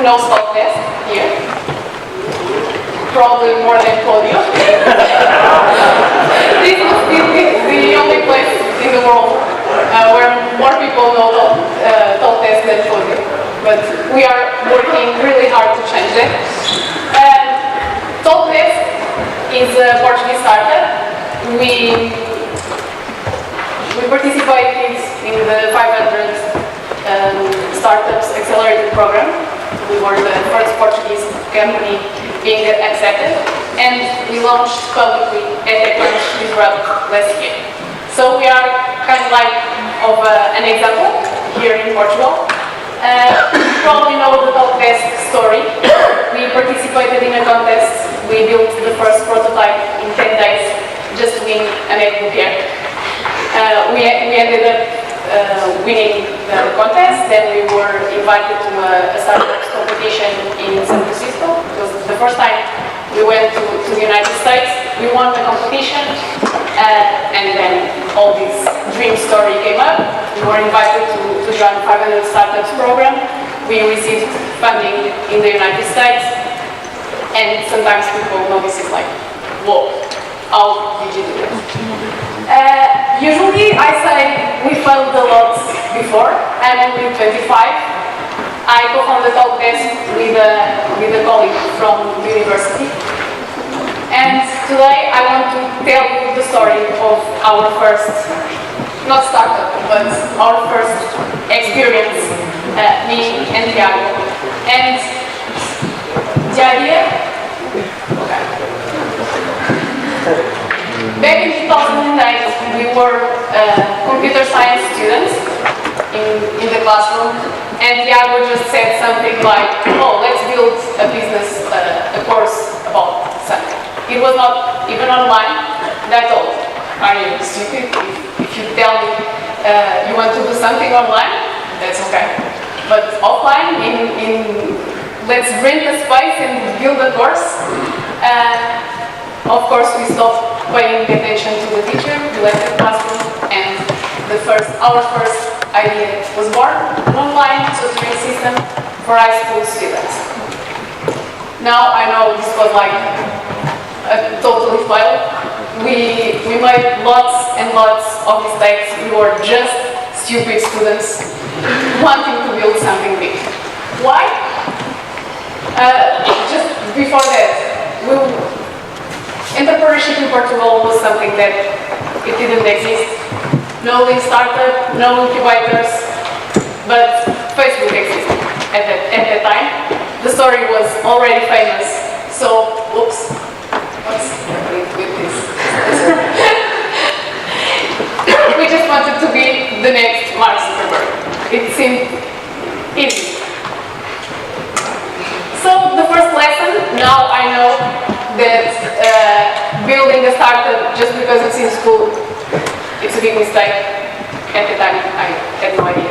knows Talkdesk here? Probably more than Claudio. This is the only place in the world where more people know Talkdesk than Claudio. But we are working really hard to change that. Talkdesk is a Portuguese startup. We participated in the 500 Startups Accelerated Program. We were the first Portuguese company being accepted, and we launched publicly at TechCrunch Lisboa last year. So we are kind of like an example here in Portugal. You probably know the Talkdesk story. We participated in a contest. We built the first prototype in 10 days just to win an MacBook Air. We ended up winning the contest. Then we were invited to a startups competition in San Francisco. It was the first time we went to the United States. We won the competition, and then all this dream story came up. We were invited to join 500 Startups program. We received funding in the United States, and sometimes people notice it's like, whoa, how did you do it? Usually I say we failed a lot before. I'm only 25. I co-founded Talkdesk with a colleague from the university. And today I want to tell you the story of our first, not startup, but our first experience, me and Thiago. And the idea, back in 2008, we were computer science students in the classroom, and Thiago just said something like, oh, let's build a business, a course about something. It was not even online. And I told, are you stupid? If you tell me you want to do something online, that's okay. But offline, let's rent a space and build a course. Of course, we stopped paying attention to the teacher. We left the classroom, and our first idea was born: an online tutoring system for high school students. Now I know this was like a totally fail. We made lots and lots of mistakes. We were just stupid students wanting to build something big. Why? Just before that, entrepreneurship in Portugal was something that it didn't exist. No lean startup, no incubators, but Facebook existed at that time. The story was already famous, so oops, what's happening with this? We just wanted to be the next Mark Zuckerberg. It seemed easy. So the first lesson, now I know that building a startup just because it's in school, it's a big mistake. At the time, I had no idea.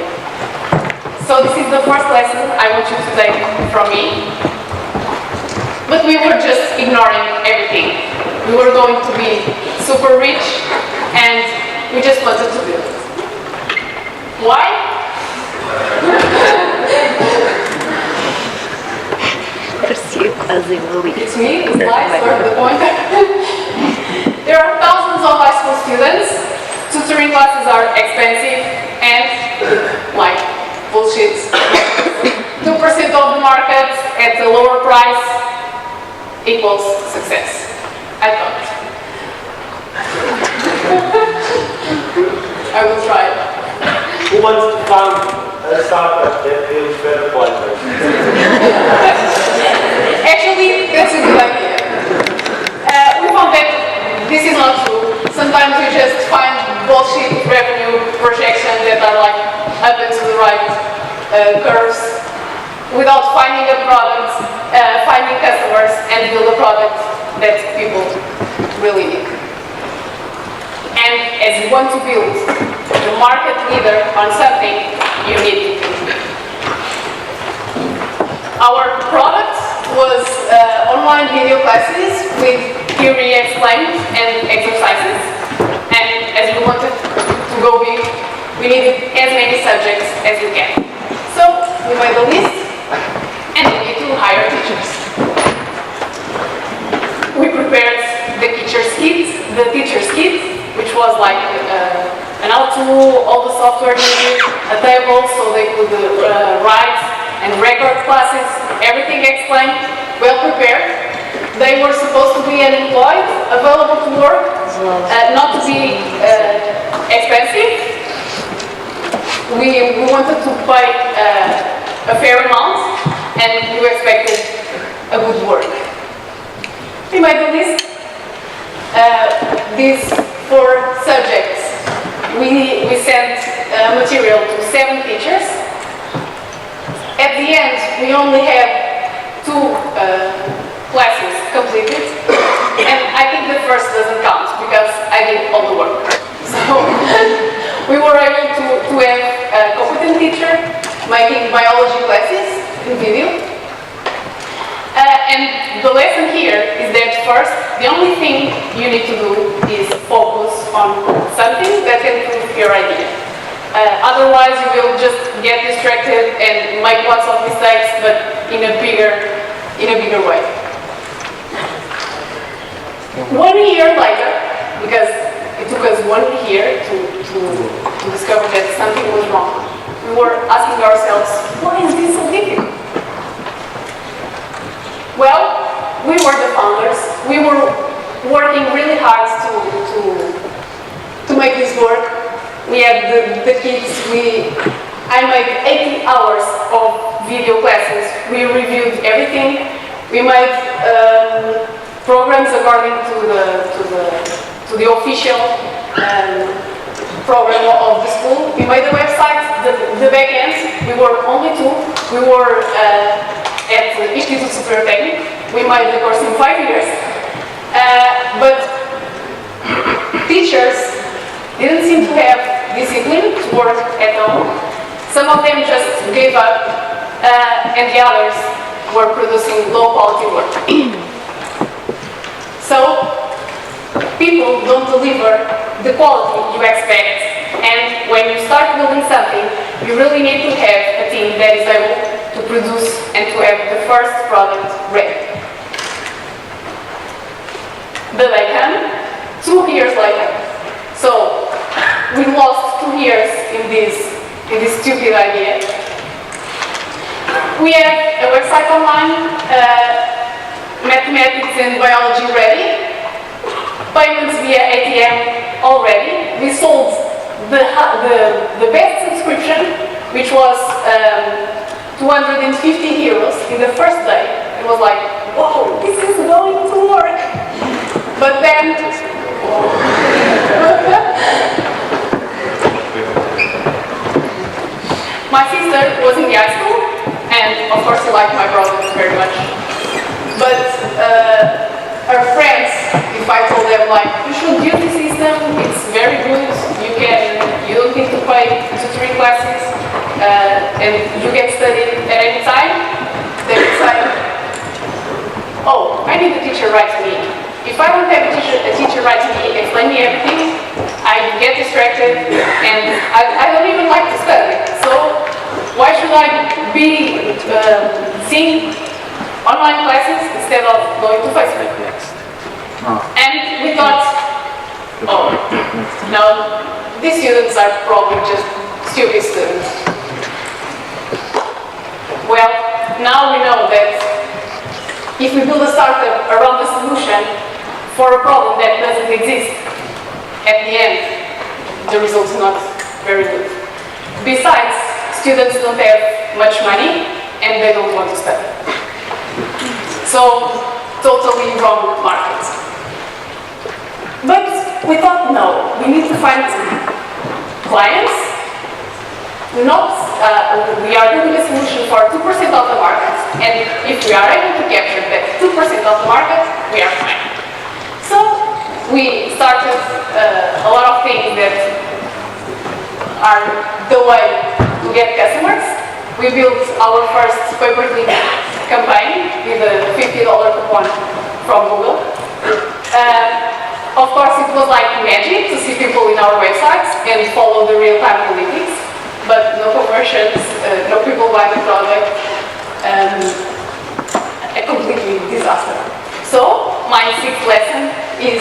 So this is the first lesson I want you to take from me. But we were just ignoring everything. We were going to be super rich, and we just wanted to build it. Why? It's me, the slides, or the pointer. There are thousands of high school students. Tutoring classes are expensive and like bullshit. 2% of the market at a lower price equals success, I thought. I will try. Who wants to found a startup that builds better pointers? Actually, that's a good idea. We found that this is not true. Sometimes we just find bullshit revenue projections that are like up and to the right curves without finding a product, finding customers, and build a product that people really need. And as you want to build the market leader on something, you need to build big. Our product was online video classes with theory explained and exercises. And as we wanted to go big, we needed as many subjects as we can. So we made a list and we all the software needed, a table so they could write and record classes, everything explained, well prepared. They were supposed to be unemployed, available to work, not to be expensive. We wanted to pay a fair amount, and we expected a good work. We made a list. These 4 subjects. We sent material to 7 teachers. At the end, we only have 2 classes completed, and I think the first doesn't count because I did all the work. So we were able to have a competent teacher making biology classes in video. And the lesson here is that first, the only thing you need to do is focus on something that can prove your idea. Otherwise, you will just get distracted and make lots of mistakes, but in a bigger way. 1 year later, because it took us 1 year to discover that something was wrong, we were asking ourselves, why is this so difficult? Well, we were the founders. We were working really hard to make this work. We had the kids. I made 80 hours of video classes. We reviewed everything. We made programs according to the official program of the school. We made the website, the back end. We were only 2. We were at the Institute Superior Technique. We made the course in 5 years. But teachers didn't seem to have discipline to work at home. Some of them just gave up, and the others were producing low quality work. So, people don't deliver the quality you expect, and when you start building something, you really need to have a team that is able to produce and to have the first product ready. But they come 2 years later. So we lost 2 years in this stupid idea. We have a website online, mathematics and biology ready, payments via ATM already. We sold the best subscription, which was 250 euros in the first day. It was like, whoa, this is going to work. But then, my sister was in the high school, and of course she liked my brother very much. But her friends, if I told them like, you should use the system, it's very good, you don't need to pay tutoring classes, and you can study at any time, they would say, oh, I need a teacher write to me. If I don't have a teacher write to me, explain me everything, I get distracted, and I don't even like to study. So why should I be seeing online classes instead of going to Facebook? And we thought, oh, no, these students are probably just stupid students. Well, now we know that if we build a startup around the solution for a problem that doesn't exist, at the end, the result is not very good. Besides, students don't have much money and they don't want to study. So, totally wrong market. But we thought, no, we need to find clients. We are building a solution for 2% of the market, and if we are able to capture that 2% of the market, we are fine. So we started a lot of things that are the way to get customers. We built our first pay-per-click campaign with a $50 coupon from Google. Of course, it was like magic to see people in our websites and follow the real-time analytics, but no conversions, no people buy the product, a completely disaster. So, my 6th lesson is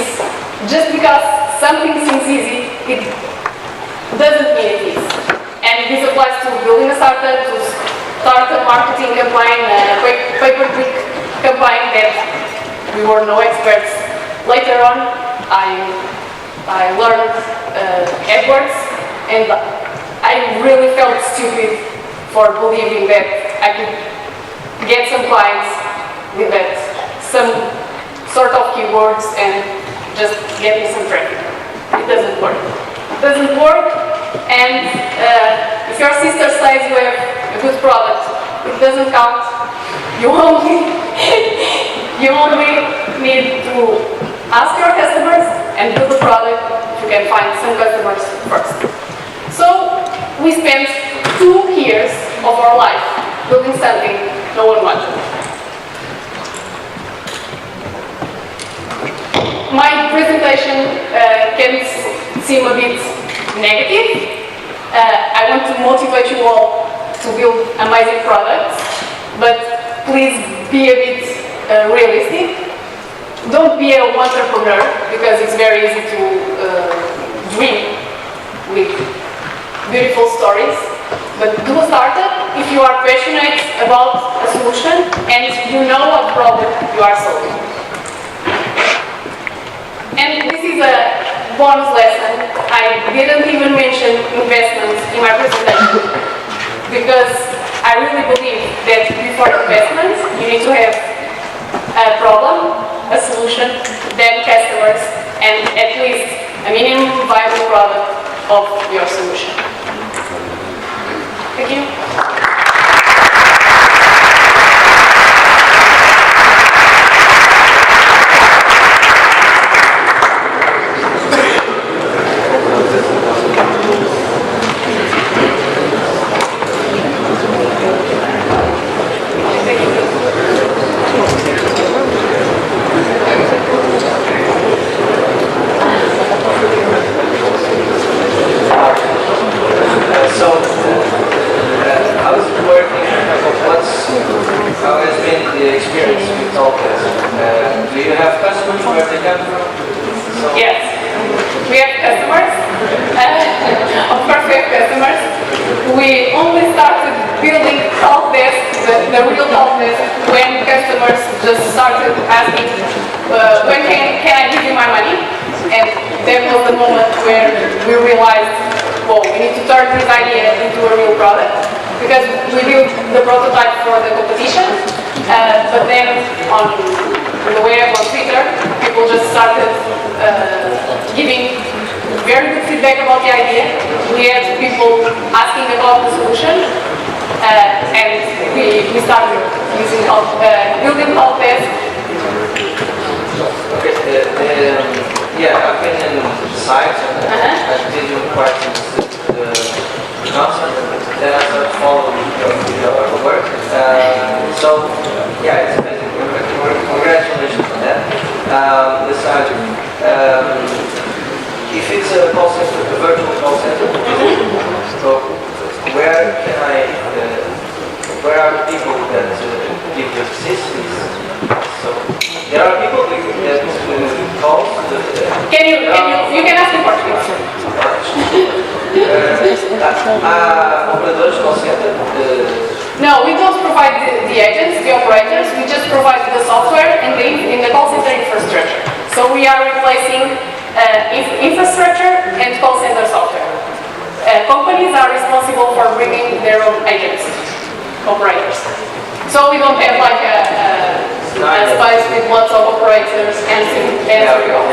just because something seems easy, doesn't mean it is. And this applies to building a startup, to start a marketing campaign, a pay-per-click campaign that we were no experts. Later on, I learned AdWords, and I really felt stupid for believing that I could get some clients with that, some sort of keywords and just get me some traffic. It doesn't work. It doesn't work, and if your sister says you have a good product, it doesn't count. You only need to ask your customers and build the product. You can find some customers first. So we spent 2 years of our life building something no one wanted. My presentation can seem a bit negative. I want to motivate you all to build amazing products, but please be a bit realistic. Don't be an entrepreneur, because it's very easy to dream with beautiful stories. But do a startup if you are passionate about a solution and you know what problem you are solving. And this is a bonus lesson. I didn't even mention investments in my presentation, because I really believe that before investments, you need to have a problem, a solution, then customers, and at least a minimum viable product of your solution. Thank you. How has been the experience with Talkdesk? Do you have customers where they come from? Yes, we have customers. Of course, we have customers. We only started building Talkdesk, the real Talkdesk, when customers just started asking, when can I give you my money? And that was the moment where we realized, well, we need to turn this idea into a real product. Because we built the prototype for the competition, but then on the web, on Twitter, people just started giving very good feedback about the idea. We had people asking about the solution, and we started using building Talkdesk. Yeah, I've been in the site and I didn't quite the concept. Then I started following your work. So, yeah, it's amazing. Congratulations on that. The site, if it's a call center, a virtual call center, so where are the people that give you assistance? So, there are people that call. You can ask in Portuguese. Operadores call center? No, we don't provide the agents, the operators. We just provide the software and the call center infrastructure. So we are replacing infrastructure and call center software. Companies are responsible for bringing their own agents, operators. So we don't have like a space with lots of operators answering your call.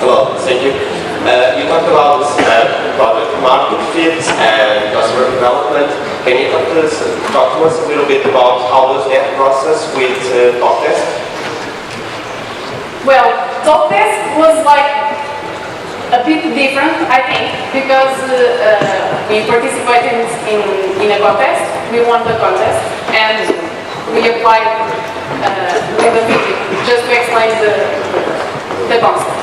Hello, thank you. You talked about product market fit and customer development. Can you talk to us a little bit about how was that process with Talkdesk? Well, Talkdesk was like a bit different, I think, because we participated in a contest. We won the contest, and we applied with a video just to explain the concept.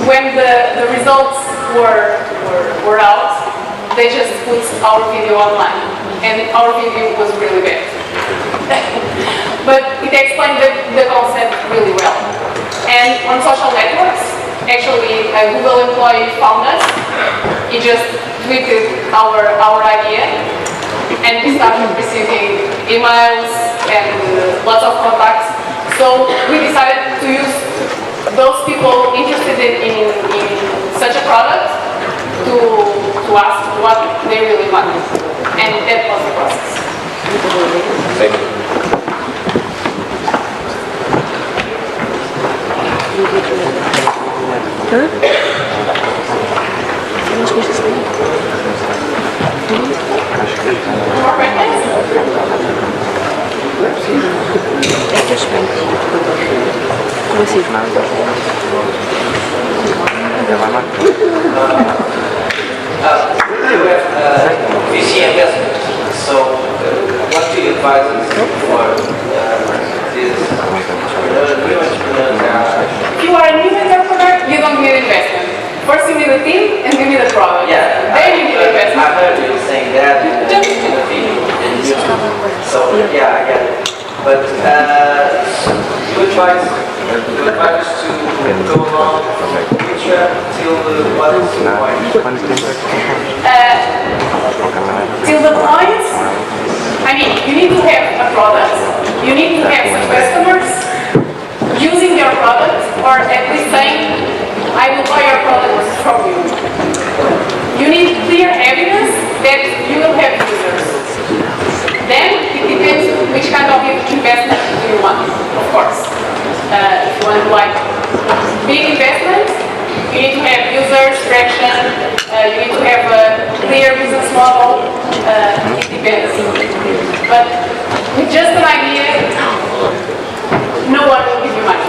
When the results were out, they just put our video online, and our video was really bad. But it explained the concept really well. And on social networks, actually a Google employee found us. He just tweeted our idea, and we started receiving emails and lots of contacts. So we decided to use those people interested in such a product to ask what they really wanted. And that was the process. Thank you. More questions? VC investment. So, what do you advise us for this new entrepreneur? If you are a new entrepreneur, you don't need investment. First you need a team and you need a product. Yeah, Then you need investment. I heard you saying that in the video. So, yeah, I get it. But you advise to go along future till what is the point? Till the point, I mean, you need to have a product, you need to have some customers using your product, or at least saying, I will buy your product from you. You need clear evidence that you will have users. Then it depends which kind of investment do you want, of course. If you want like big investment, you need to have users, traction, you need to have a clear business model. It depends. But with just an idea, no one will give you money.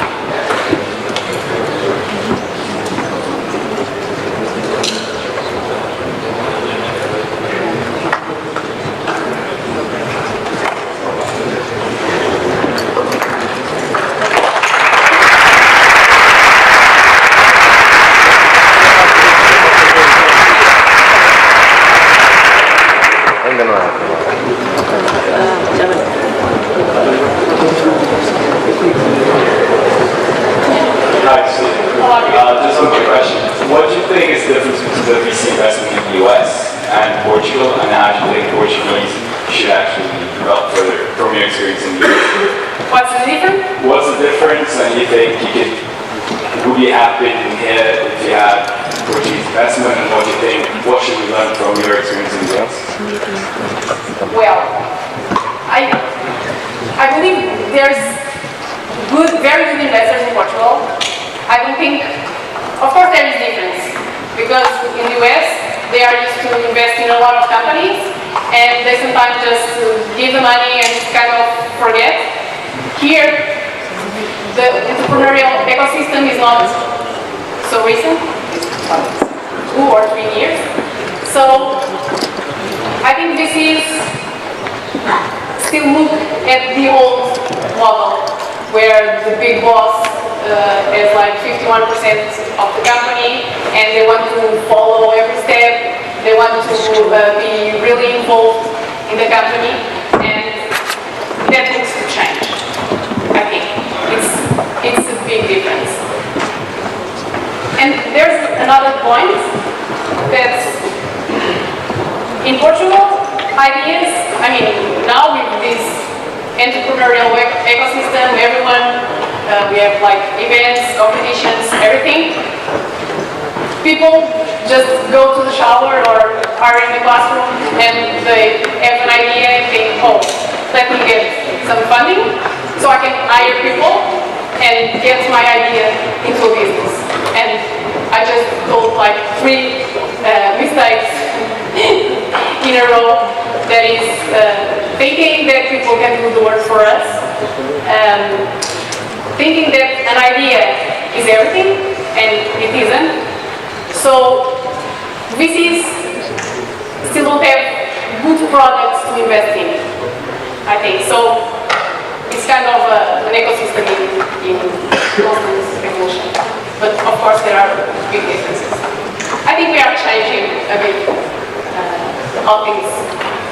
Just one quick question. What do you think is the difference between the VC investment in the US and Portugal, and how do you think Portuguese should actually develop further from your experience in the US? What's the difference? What's the difference, and you think would be happy here if you had Portuguese investment, and what should we learn from your experience in the US? Well, I believe there's very good investors in Portugal. I don't think, of course there is difference, because in the US they are used to invest in a lot of companies, and they sometimes just give the money and kind of forget. Here, the entrepreneurial ecosystem is not so recent, it's 2 or 3 years. So I think this is still look at the old model, where the big boss has like 51% of the company, and they want to follow every step. They want to be really involved in the company, and that needs to change. I think it's a big difference. And there's another point that in Portugal, ideas. I mean, now with this entrepreneurial ecosystem, everyone. We have like events, competitions, everything. People just go to the shower or are in the classroom and they have an idea and think, oh, let me get some funding so I can hire people and get my idea into a business. And I just told like 3 mistakes in a row. That is thinking that people can do the work for us. Thinking that an idea is everything, and it isn't. So VCs still don't have good products to invest in, I think. So it's kind of an ecosystem in constant evolution. But of course there are big differences. I think we a bit how things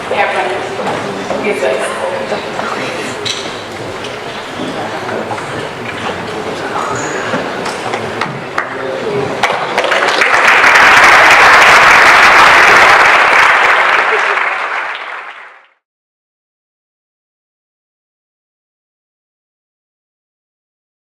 happen these days.